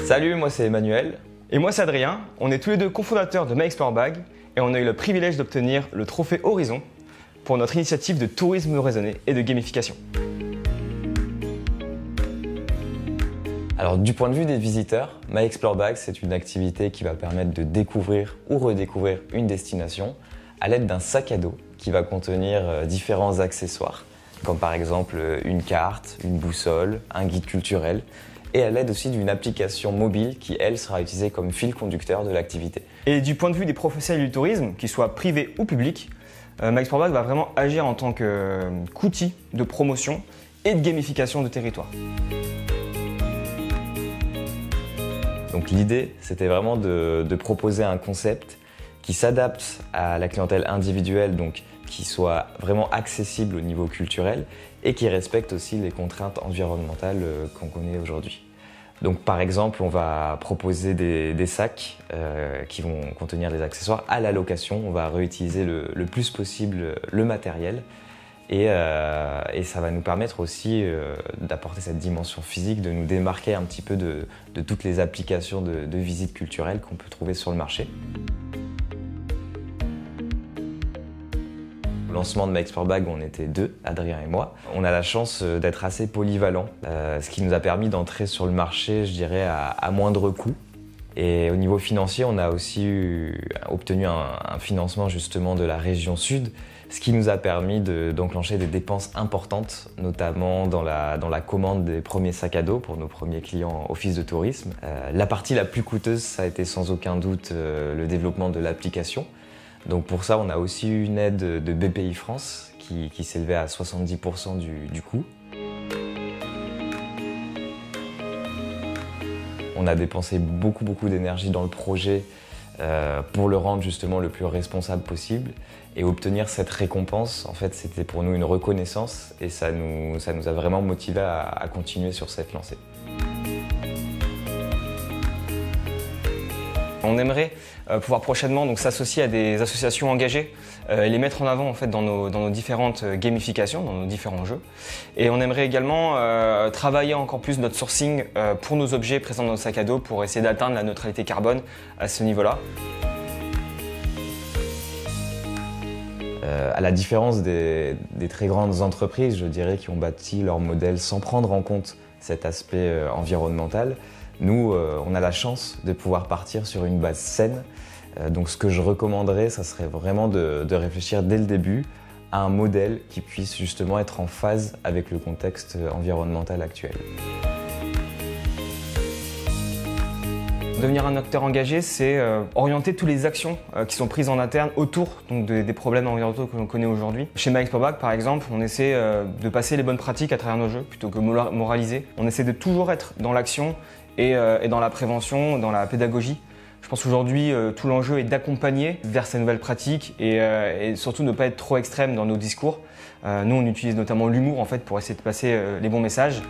Salut, moi c'est Emmanuel. Et moi c'est Adrien. On est tous les deux cofondateurs de MyExploreBag et on a eu le privilège d'obtenir le trophée Horizon pour notre initiative de tourisme raisonné et de gamification. Alors du point de vue des visiteurs, MyExploreBag c'est une activité qui va permettre de découvrir ou redécouvrir une destination à l'aide d'un sac à dos qui va contenir différents accessoires, comme par exemple une carte, une boussole, un guide culturel, et à l'aide aussi d'une application mobile qui, elle, sera utilisée comme fil conducteur de l'activité. Et du point de vue des professionnels du tourisme, qu'ils soient privés ou publics, MyExploreBag va vraiment agir en tant qu'outil de promotion et de gamification de territoire. Donc l'idée, c'était vraiment de proposer un concept qui s'adapte à la clientèle individuelle, donc qui soit vraiment accessible au niveau culturel et qui respecte aussi les contraintes environnementales qu'on connaît aujourd'hui. Donc par exemple, on va proposer des sacs qui vont contenir des accessoires à la location. On va réutiliser le plus possible le matériel et ça va nous permettre aussi d'apporter cette dimension physique, de nous démarquer un petit peu de toutes les applications de visite culturelle qu'on peut trouver sur le marché. Au lancement de MyExploreBag, on était deux, Adrien et moi. On a la chance d'être assez polyvalents, ce qui nous a permis d'entrer sur le marché, je dirais, à moindre coût. Et au niveau financier, on a aussi obtenu un financement justement de la région Sud, ce qui nous a permis d'enclencher des dépenses importantes, notamment dans la commande des premiers sacs à dos pour nos premiers clients office de tourisme. La partie la plus coûteuse, ça a été sans aucun doute le développement de l'application. Donc pour ça, on a aussi eu une aide de BPI France qui s'élevait à 70% du coût. On a dépensé beaucoup d'énergie dans le projet pour le rendre justement le plus responsable possible. Et obtenir cette récompense, en fait, c'était pour nous une reconnaissance et ça nous a vraiment motivés à continuer sur cette lancée. On aimerait pouvoir prochainement s'associer à des associations engagées et les mettre en avant en fait, dans nos différentes gamifications, dans nos différents jeux. Et on aimerait également travailler encore plus notre sourcing pour nos objets présents dans nos sacs à dos pour essayer d'atteindre la neutralité carbone à ce niveau-là. À la différence des très grandes entreprises, je dirais, qui ont bâti leur modèle sans prendre en compte cet aspect environnemental, nous, on a la chance de pouvoir partir sur une base saine. Donc ce que je recommanderais, ça serait vraiment de réfléchir dès le début à un modèle qui puisse justement être en phase avec le contexte environnemental actuel. Devenir un acteur engagé, c'est orienter toutes les actions qui sont prises en interne autour des problèmes environnementaux que l'on connaît aujourd'hui. Chez MyExploreBag, par exemple, on essaie de passer les bonnes pratiques à travers nos jeux plutôt que moraliser. On essaie de toujours être dans l'action et dans la prévention, dans la pédagogie. Je pense qu'aujourd'hui, tout l'enjeu est d'accompagner vers ces nouvelles pratiques et surtout ne pas être trop extrême dans nos discours. Nous, on utilise notamment l'humour en fait, pour essayer de passer les bons messages.